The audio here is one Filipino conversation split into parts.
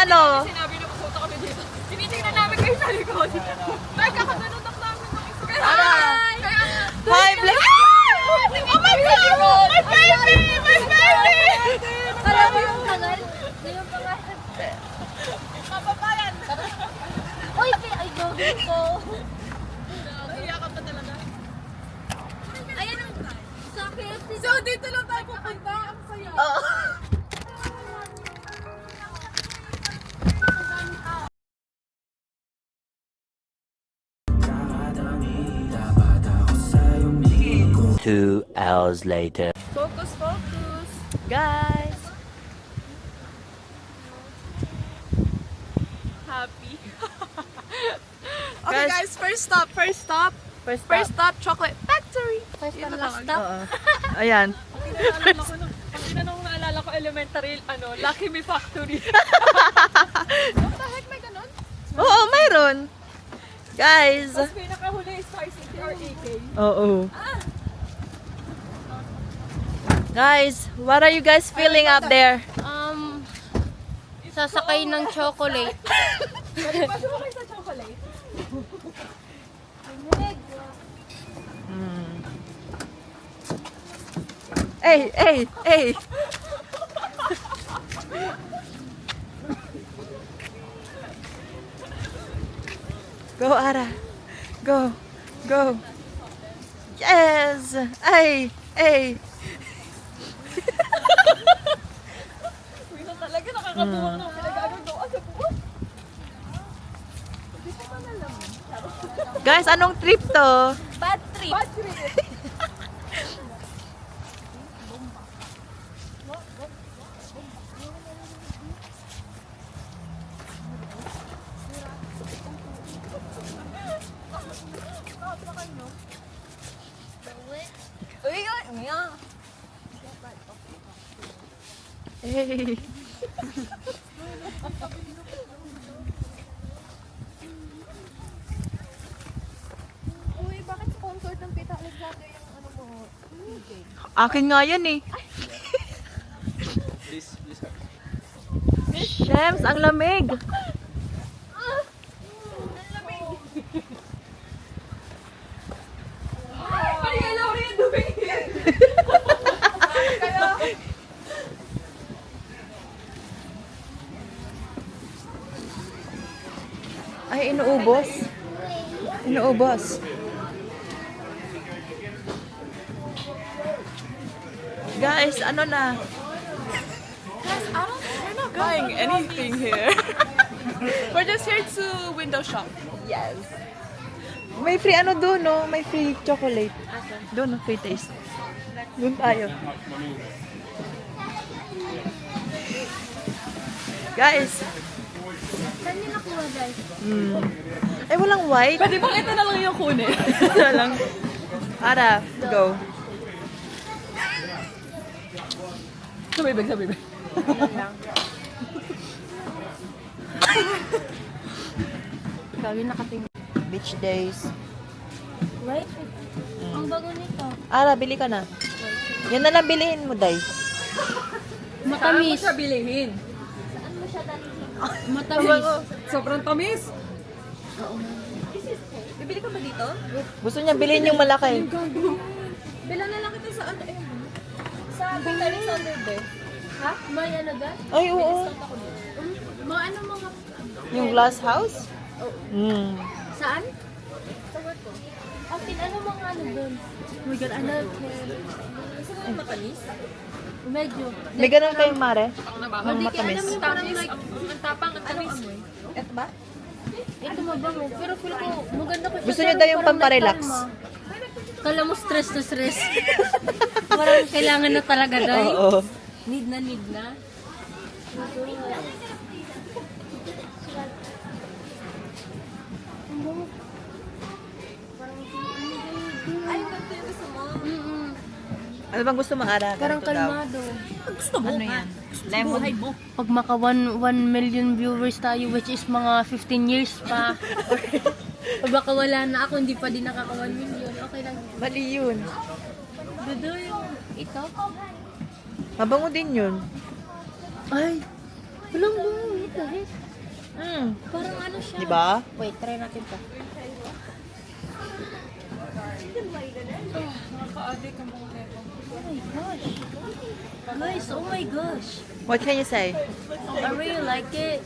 ano. Sinabi na pupunta kami dito. Tinitingnan namin kayo sa likod. Dahil kakaganunok namin ng isa. Hi! Hi, Black! Oh my God! My baby! My baby! Alam mo yung pangal? Yung pangal? Kapabayan! Uy, ay, gawin ko. Nahiya ka pa talaga. Ayan ang sa KFC. So, dito lang tayo pupunta. Ang saya. Oo. Two hours later. Focus, focus. Guys. Happy. Okay guys, first stop. First stop, chocolate factory. First Yun and na last lang. stop. Ayan. Ang tinanong naalala ko elementary, Lucky Me Factory. What the heck, may ganon? Oo, mayroon. Guys. Tapos pinakahuli is Star City or AK. Oo. Guys, what are you guys feeling up there? Sasakay ng chocolate. Pwede pa sumakay sa chocolate? Hey, hey, hey. Go, Ara. Go. Go. Yes. Ay, ay. Uy, na talaga nakakatuwang na pinagagagawa sa buwan. Guys, anong trip to? Bad trip. Bad trip. Uy, Hey. Uy, bakit sponsored ng Tita Alexander yung ano mo? Akin nga yan eh. Shems, ang lamig. Ay, alam mo yung dumi. Kaya, Ay, inuubos. Inuubos. Guys, ano na? we're not buying anything here. We're just here to window shop. Yes. May free ano doon, no? May free chocolate. Doon, no? Free taste. Doon tayo. Guys. Saan niyo nakuha, guys? Ay, walang white. Pwede bang ito na lang yung kunin? Ito lang. Ara, go. Sabibig. Gawin nakatingin. Beach days. Right? Ang bago nito. Ara, bili ka na. Yan na lang bilihin mo, Day. Matamis. Saan mo siya bilihin? Matamis. Sobrang tamis. Bibili ka ba dito? Gusto niya bilhin yung malaki. Bilang na lang kita sa ano eh. Sa Big Alexander Bay. Ha? May ano ba? Ay, oo. Mga ano mga... Yung glass house? Saan? Sa work ko. Akin, ano mga ano doon? Oh my God, ano? Gusto mo yung matamis? Medyo. May ganun kayong mare? Ang Hindi kaya alam mo yung parang like... Ang tapang, ang tamis. Ito ba? Ito mabango. Pero feel ko, maganda ko. Gusto niyo daw yung pamparelax? Kala mo stress na stress. Parang kailangan na talaga daw. Oo. Need na. Ay, ganito yung gusto mo. Ano bang gusto mo, Ara? Parang Ganito daw. kalmado. Gusto mo? Ano yan? Lemon. Pag maka 1 million viewers tayo, which is mga 15 years pa. Pag baka wala na ako, hindi pa din nakaka 1 million. Okay lang. Mali yun. Dudo yung ito. Mabango din yun. Ay, Walang bungo, what the heck? Parang ano siya. Diba? Wait, try natin to. Nakaka-addict ang mga nepo. Oh my gosh. Guys, oh my gosh. What can you say? I really like it.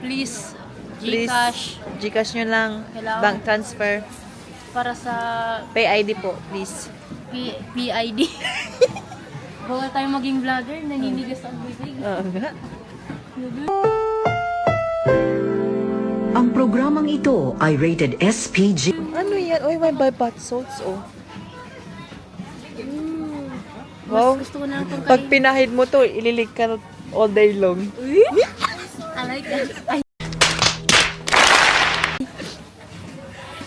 Please, Please, Gcash Gcash nyo lang. Kailangan. Bank transfer. para sa Pay ID po, please. PID. Bawal tayo maging vlogger, naninigas ang bibig. Oo nga. Ang programang ito ay rated SPG. Ano yan? Uy, may bath salts, oh. Mas Wow. gusto ko na lang itong Pag pinahid mo to, ililig ka all day long. I like that. Ay.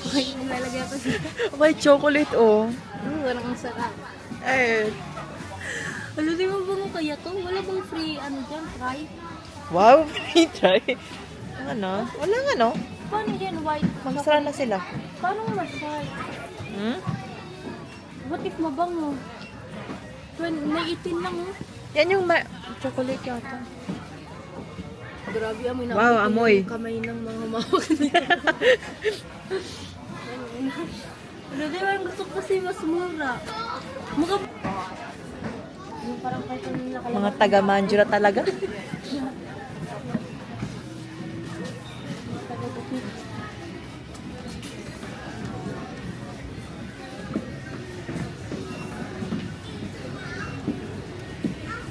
Okay, nilalagay ako dito. May chocolate, oh. Parang ang sarap. Eh. Ano, di mo bango kaya to? Wala bang free, ano dyan, try? Wow, try. Ano? Walang ano. Paano yan, white? Magsara na sila. Paano ma-try? What if mabango? May itin lang, oh. Yan yung chocolate yata. Grabe, amoy na. Wow, amoy. Yung kamay ng mga mawag nila. Ano, di ba, gusto ko kasi mas mura. Mukha... Yung parang kahit ano nakalagay. Mga taga-manjura talaga.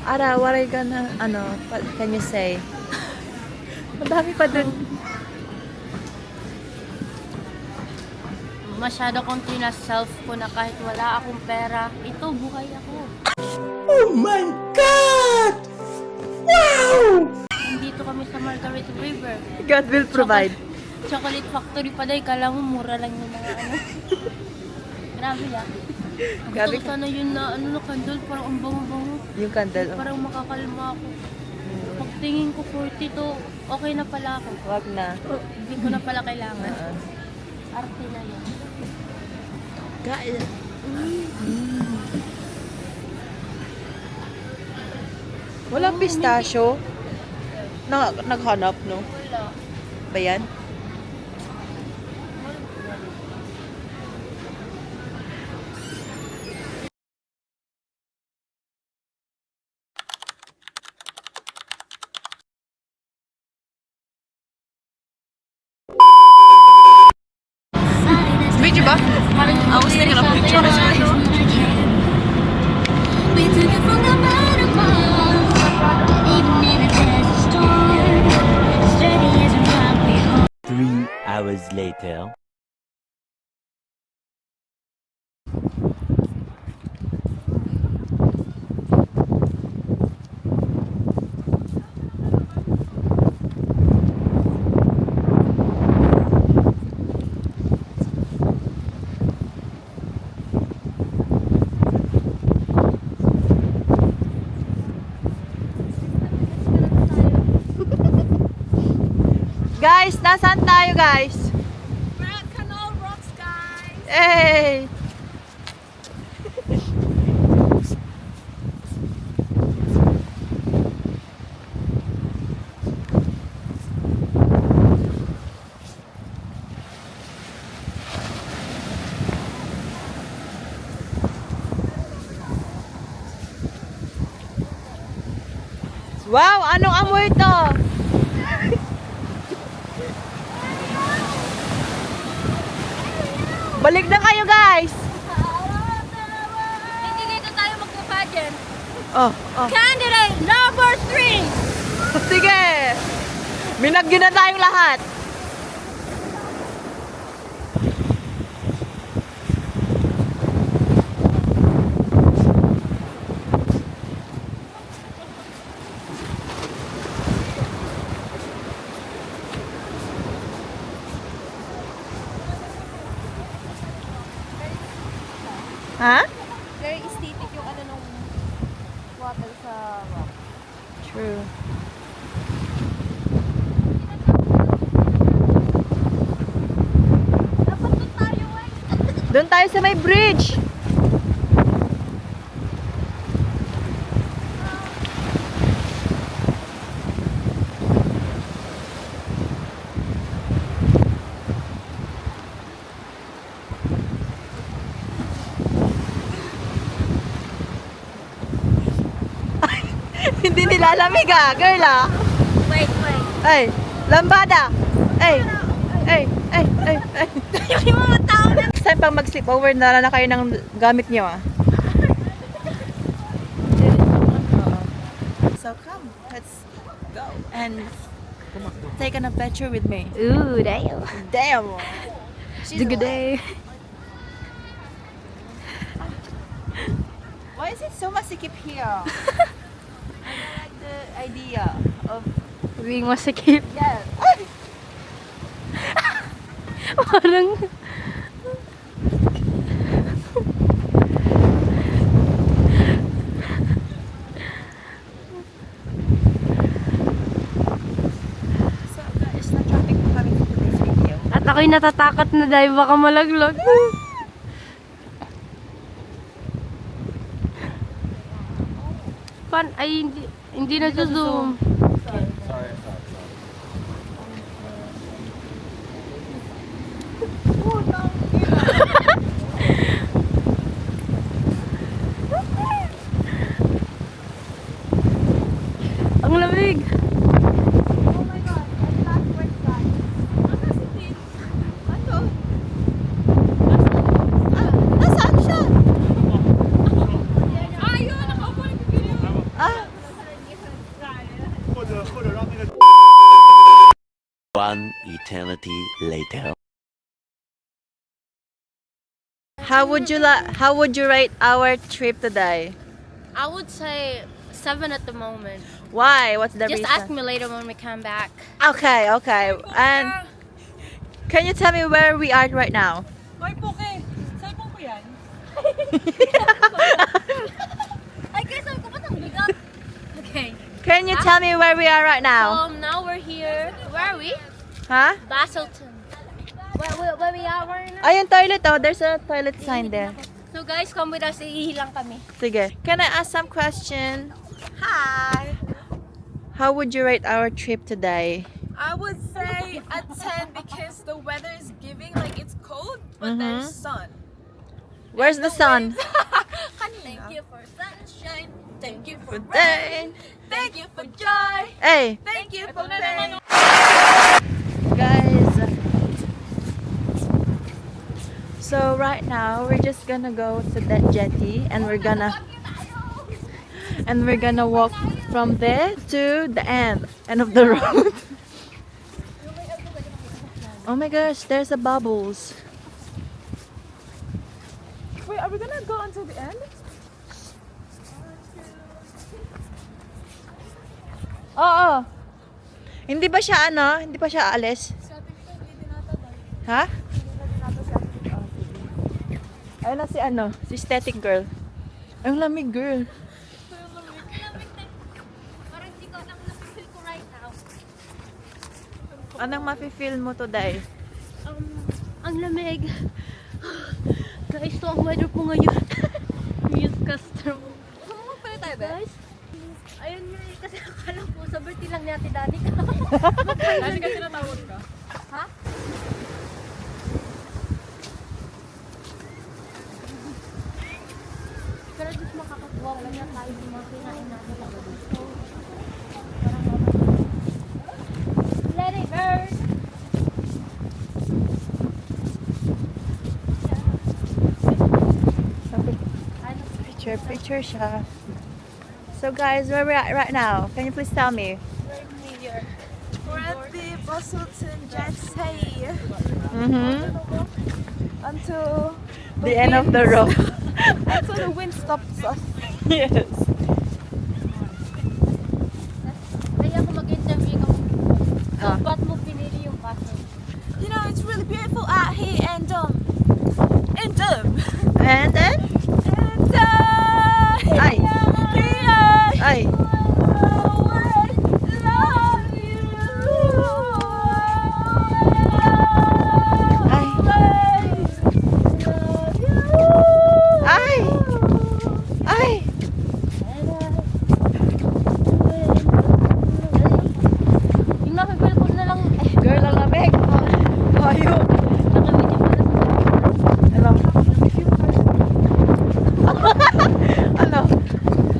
Ara, what are you gonna, what can you say? Madami pa dun. Masyado kong self ko na kahit wala akong pera, ito, buhay ako. Oh my God! Wow! Dito kami sa Margaret River. God will provide. Chocolate factory pa dahil, kala mo mura lang yung mga ano. Grabe lang. Grabe Gusto ko sana yun na ano na candle, parang ang bango-bango. Yung candle. Oh. Parang makakalma ako. Pagtingin ko 40 to, okay na pala ako. Wag na. Hindi ko na pala kailangan. Arte na yan. Guys. Walang pistachio. Naghanap, no? Wala. Ba yan? Video ba? Ako gusto nila ng picture. We took it from the bottom up, even in a desert storm, steady as a rock we hold. 3 hours later. Guys, nasaan tayo, guys? We're at Canal Rocks, guys! Hey! Wow, anong amoy to? Balik na kayo, guys. Hindi dito tayo magpa-pageant. Oh. Candidate number 3! Sige. Binagyo na tayong lahat. Ha? Very aesthetic yung ano nung water sa rock. True. Dapat doon tayo eh. Doon tayo sa may bridge. Hindi nilalamig ah, girl ah. Wait. Ay, lambada. Ay. Yung mga tao na. Next time pang mag-sleepover, nala na kayo ng gamit niyo ah. So come, let's go and take an adventure with me. Ooh, damn. Damn. She's Good day. Why is it so masikip here? I don't like the idea of Being masikip. yes. Parang... So guys, na-traffic po kami for today's video. At ako'y natatakot na dahil baka malaglag. Ay, hindi na zoom. Ang lamig. Nasaan siya? Ayun, nakaupo nag-video. Ah, One eternity later. how would you rate our trip today? I would say 7 at the moment. Why? What's the Just reason? ask me later when we come back. Okay. And can you tell me where we are right now? Hoy, Puke. Cellphone ko yan. Ay, guys, sabi ko ba nang bigat? Okay. Can you tell me where we are right now? Now we're here. Where are we? Huh? Baselton. Where we are right now? Ayun, toilet oh. There's a toilet sign there. So guys, come with us. Iihilang kami. Sige. Can I ask some question? Hi. How would you rate our trip today? I would say a 10 because the weather is giving like it's cold, but there's sun. Where's the sun? Thank you for sunshine. Thank you for Day. Thank you for joy. Hey, Thank you for pain. guys. So right now we're just gonna go to that jetty and we're gonna walk from there to the end of the road. Oh my gosh, there's a bubbles. Wait, are we gonna go until the end? Oo. Hindi ba siya hindi pa siya aalis? Ha? Ayun na si static girl. Ang lamig girl. Parang hindi ko lang na-feel ko right now. Anong mafe-feel mo today? Ang lamig. Guys, ito ang weather po ngayon. Newscaster. Sumamag pala tayo, be? Guys, ayun nga eh, kasi akala ko sa birthday lang ni Ate Dani ka. Kasi ka tinatawag ka. Ha? Pero just makakatuwa ko na tayo sa mga kinain natin sa gusto. Let it burn! Picture siya. So guys, where we're at right now? Can you please tell me? We're at the Baselton Jetty until The end of the road. the wind stops us. Yes. Kaya ako mag-interview ka. So, Ah. ba't mo pinili yung bus? You know, it's really beautiful out here and And then? Ay. Ay. Ay. Ay. Yung nakabel ko na lang, Girl, ang lamig. Ayo. nakabidyo pa lang. Ano? Ano?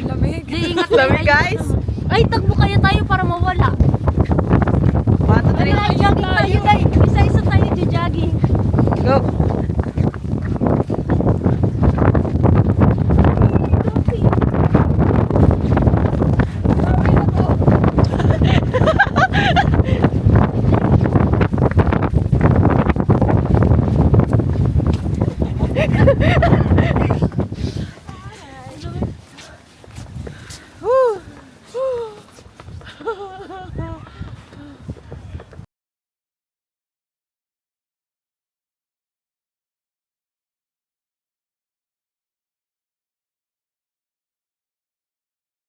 Lamig. Di, ingat Lamig kayo. guys. Ay, tagbo kaya tayo para mawala. 1, 2, 3. Ay, jogging tayo guys. Isa-isa tayo jogging. Go!